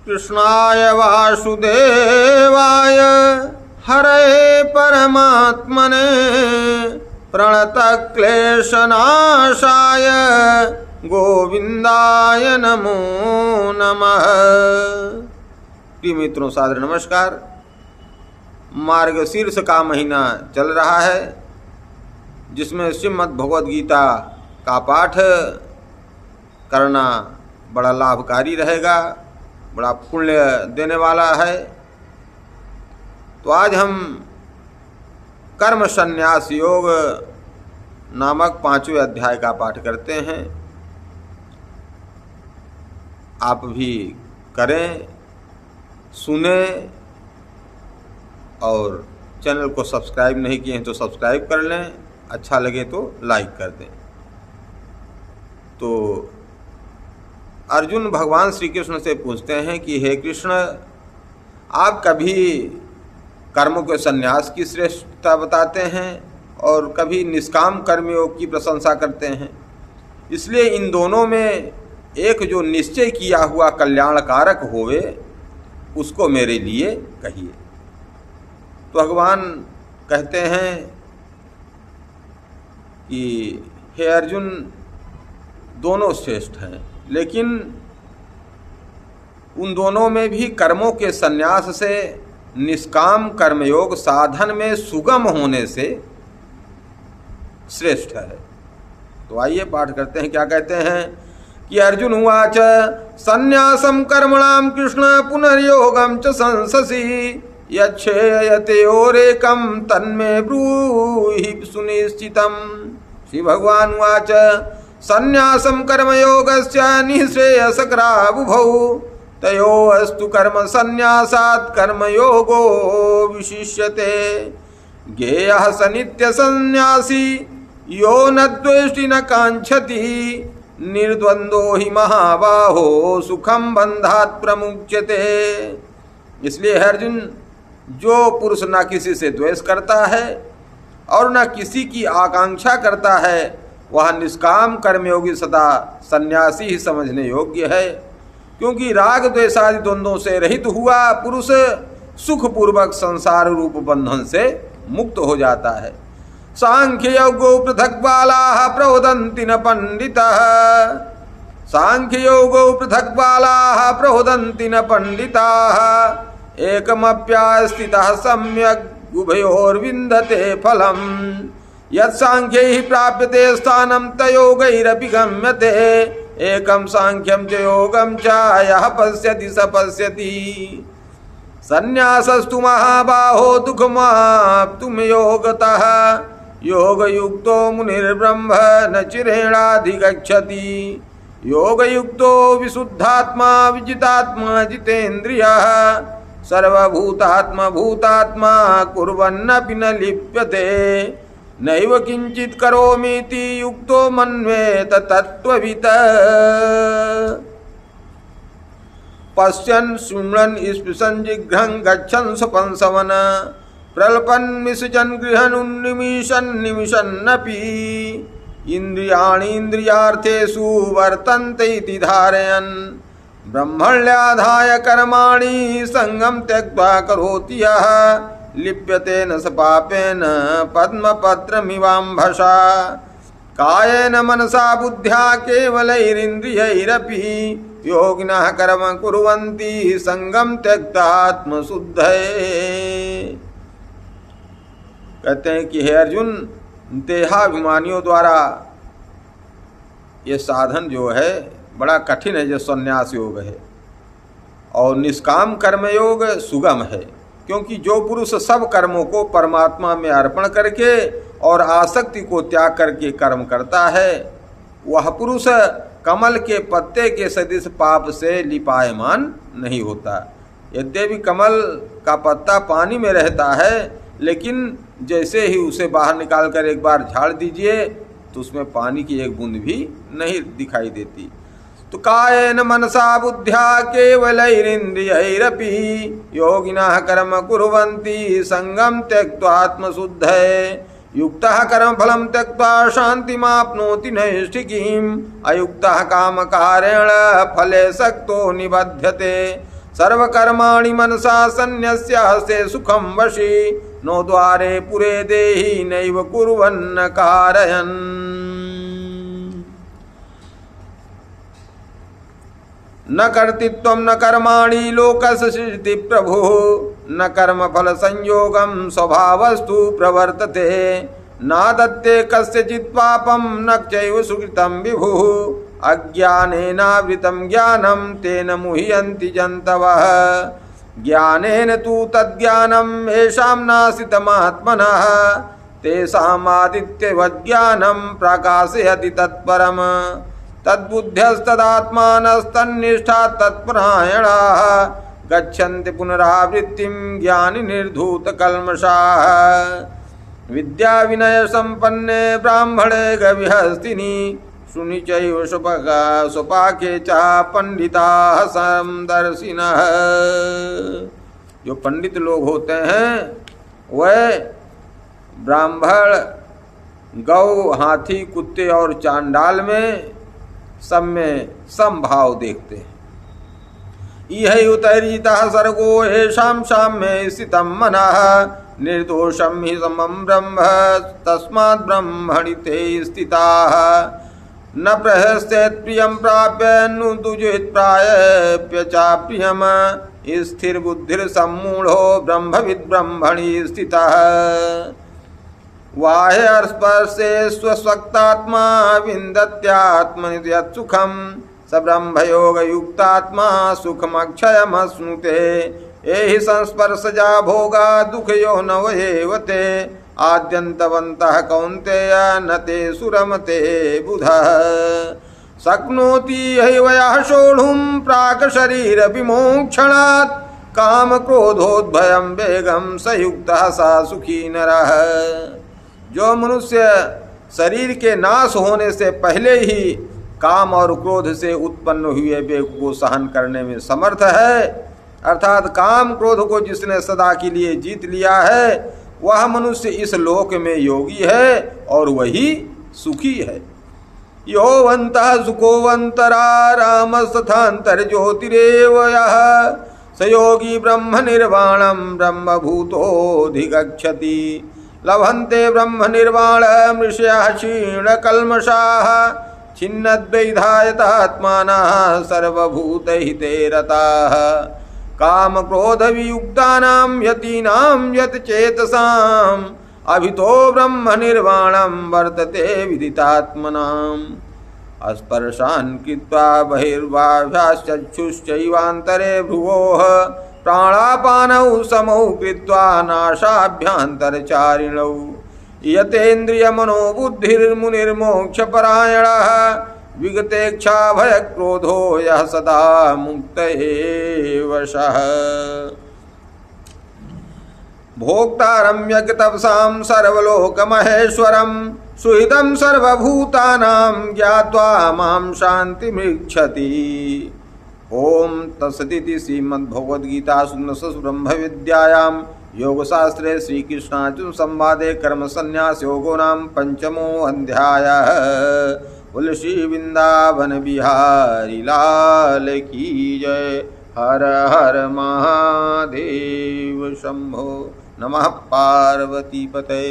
कृष्णाय वासुदेवाय हरे परमात्मने प्रणतक्लेशनाशाय गोविंदाय नमो नमः। प्रिय मित्रों, सादर नमस्कार। मार्गशीर्ष का महीना चल रहा है, जिसमें श्रीमद् भगवद गीता का पाठ करना बड़ा लाभकारी रहेगा, बड़ा पुण्य देने वाला है। तो आज हम कर्म संन्यास योग नामक 5वें अध्याय का पाठ करते हैं। आप भी करें, सुने, और चैनल को सब्सक्राइब नहीं किए हैं तो सब्सक्राइब कर लें, अच्छा लगे तो लाइक कर दें। तो अर्जुन भगवान श्री कृष्ण से पूछते हैं कि हे कृष्ण, आप कभी कर्मों के संन्यास की श्रेष्ठता बताते हैं और कभी निष्काम कर्मयोग की प्रशंसा करते हैं। इसलिए इन दोनों में एक जो निश्चय किया हुआ कल्याणकारक होवे, उसको मेरे लिए कहिए। तो भगवान कहते हैं कि हे अर्जुन, दोनों श्रेष्ठ हैं, लेकिन उन दोनों में भी कर्मों के संन्यास से निष्काम कर्मयोग साधन में सुगम होने से श्रेष्ठ है। तो आइए पाठ करते हैं। क्या कहते हैं कि अर्जुन उवाच संन्यासम कर्मणाम कृष्ण पुनर्योगम च संससि यच्छेयते ओरेकम तन्मे ब्रूहि सुनिश्चितम। श्री भगवान उवाच संन्यासम कर्मयोगस्य निःश्रेयसकरावुभौ तयोस्तु कर्म संन्यासात् कर्मयोगो विशिष्यते। ज्ञेयः स नित्य संन्यासी यो न द्वेष्टि न कांक्षति निर्द्वंदो हि महाबाहो सुखम बंधात् प्रमुच्यते। इसलिए अर्जुन, जो पुरुष न किसी से द्वेष करता है और न किसी की आकांक्षा करता है, वह निष्काम कर्मयोगी सदा सन्यासी ही समझने योग्य है। क्योंकि राग द्वेषादि द्वंद्वों से रहित हुआ पुरुष सुखपूर्वक संसार रूप बंधन से मुक्त हो जाता है। सांख्य योगो पृथक बालाः प्रवदन्ति न पंडितः। सांख्य योगो पृथक बालाः प्रवदन्ति न पंडिताः। एकमप्यास्थितः सम्यक् उभयोर्विन्दते फलम्। यत्सांख्यैः प्राप्यते स्थानं तयोगैरपि गम्यते। एकं सांख्यं च योगं च यः पश्यति स पश्यति। संन्यासस्तु महाबाहो दुःखमाप्तुं योगतः। योगयुक्तो मुनिर्ब्रह्म न चिरेणाधिगच्छति। योगयुक्तो विशुद्धात्मा विजितात्मा जितेन्द्रियः। सर्वभूतात्मा भूतात्मा कुर्वन्नपि न लिप्यते। नैव किंचित करोमीति युक्तो मन्वेत तत्त्ववित्। पश्यन् शृण्वन् स्पृशन् जिघ्रन् गच्छन् स्वपन् सवन् प्रल्पन् विसृजन् गृहन् उन्निमिषन् निमिषन्नपि। इन्द्रियाणीन्द्रियार्थेषु वर्तन्ते इति धारयन् ब्रह्मण्याधाय कर्माणि संगं त्यक्त्वा करोति यः लिप्यते न स पापेन पद्मपत्रमिवाम्भसा। कायेन मनसा बुद्ध्या केवलैरिन्द्रियैरपि योगिनः कर्म कुर्वन्ति संगम त्यक्त्वा आत्मशुद्धये। कहते हैं कि हे अर्जुन, देहाभिमानियों द्वारा ये साधन जो है बड़ा कठिन है, जो संन्यास योग है, और निष्काम कर्मयोग सुगम है। क्योंकि जो पुरुष सब कर्मों को परमात्मा में अर्पण करके और आसक्ति को त्याग करके कर्म करता है, वह पुरुष कमल के पत्ते के सदृश पाप से लिपायमान नहीं होता। यद्यपि कमल का पत्ता पानी में रहता है, लेकिन जैसे ही उसे बाहर निकालकर एक बार झाड़ दीजिए तो उसमें पानी की एक बूंद भी नहीं दिखाई देती। तो कायेन मनसा बुद्ध्या केवलैरिन्द्रियैरपि योगिनः कर्म कुर्वन्ति संगम त्यक्त्वा आत्मशुद्धये। युक्तः कर्मफलं त्यक्त्वा शान्तिमाप्नोति नैष्ठिकीम्। अयुक्तः कामकारेण फले सक्तो निबध्यते। सर्वकर्माणि मनसा सन्न्यस्यास्ते सुखं वशी नो द्वारे पुरे देहि नैव कुर्वन्न कारयन्। न कर्तृत्वं न कर्माणि लोकस्य सृजति प्रभुः न कर्मफल संयोगं स्वभावस्तु प्रवर्तते नादत्ते कस्यचित् पापं न चैव सुकृतं विभुः अज्ञानेनावृतं ज्ञानं तेन मुह्यन्ति जन्तवः ज्ञानेन तु तद्ज्ञानं येषां नासितमात्मनः तेषामादित्यवज्ञानं प्रकाशयति तत्परम् तद्बुद्ध्यस्तदात्मानस्तन्निष्ठा तत्परायणाः गच्छन्ति पुनरावृत्तिं ज्ञानिनिर्धूतकल्मषाः विद्या विनय संपन्ने ब्राह्मणे गविहस्तिनि शुनि चैव सुपाके च पंडिताः समदर्शिनः। जो पंडित लोग होते हैं वह ब्राह्मण गौ हाथी कुत्ते और चांडाल में सब में समभाव देखते हैं। इह उतरितः सर्गो येषां साम्ये स्थितं मनः निर्दोषं हि समं ब्रह्म तस्मात् ब्रह्मणि ते स्थिताः न प्रहस्येत् प्रियं प्राप्य नुदुजेत् प्राप्य च प्रियम् स्थिरबुद्धिर्सम्मूढो ब्रह्मविद् ब्रह्मणि स्थितः बाह्यस्पर्शे स्वस्वक्तात्मा विन्दत्यात्मनि यत् सुखं स ब्रह्मयोगयुक्तात्मा सुखमक्षयमश्नुते एहि संस्पर्शजा भोगा दुःखयो न वयेवते आद्यन्तवन्तः कौन्तेय न ते सुरमते बुधः शक्नोति हैवयः सोढुं प्राक् शरीर विमोक्षणात् काम क्रोधोद्भयं वेगं स युक्तः सा सुखी नरः। जो मनुष्य शरीर के नाश होने से पहले ही काम और क्रोध से उत्पन्न हुए वेग को सहन करने में समर्थ है, अर्थात काम क्रोध को जिसने सदा के लिए जीत लिया है वह मनुष्य इस लोक में योगी है और वही सुखी है। योवन्तः सुखोवन्तरा रामस्तथान्तर्ज्योतिरेव यः स योगी ब्रह्म निर्वाणं ब्रह्मभूतोऽधिगच्छति लभन्ते ब्रह्म निर्वाण मृषयः क्षीणकल्मषाः छिन्नद्वैधायतात्मानः सर्वभूतहिते रताः काम क्रोध वियुक्तानां यतीनां यत् चेतसाम् अभितो ब्रह्म निर्वाणं वर्तते विदितात्मनाम् अस्पर्शान् कृत्वा बहिर्बाह्याश्चक्षुश्चैवान्तरे भ्रुवोः प्राणापानौ समौ कृत्वा नाशाभ्यन्तरचारिणौ यतेन्द्रियमनोबुद्धिर्मुनिर्मोक्षपरायणः विगतेच्छा भयक्रोधो यः सदा मुक्त एव सः भोक्तारं यज्ञतपसां सर्वलोकमहेश्वरं सुहृदं सर्वभूतानां ज्ञात्वा मां शान्तिमृच्छति। ओम तत्सदिति श्रीमद्भगवद्गीतासु ब्रह्मविद्यायां योगशास्त्रे श्रीकृष्णार्जुन संवादे कर्म संन्यास योगो नाम पंचमो अध्यायः। बोल श्री वृंदावन बिहारी लाल की जय। हर हर महादेव शंभो। नमः पार्वती पते।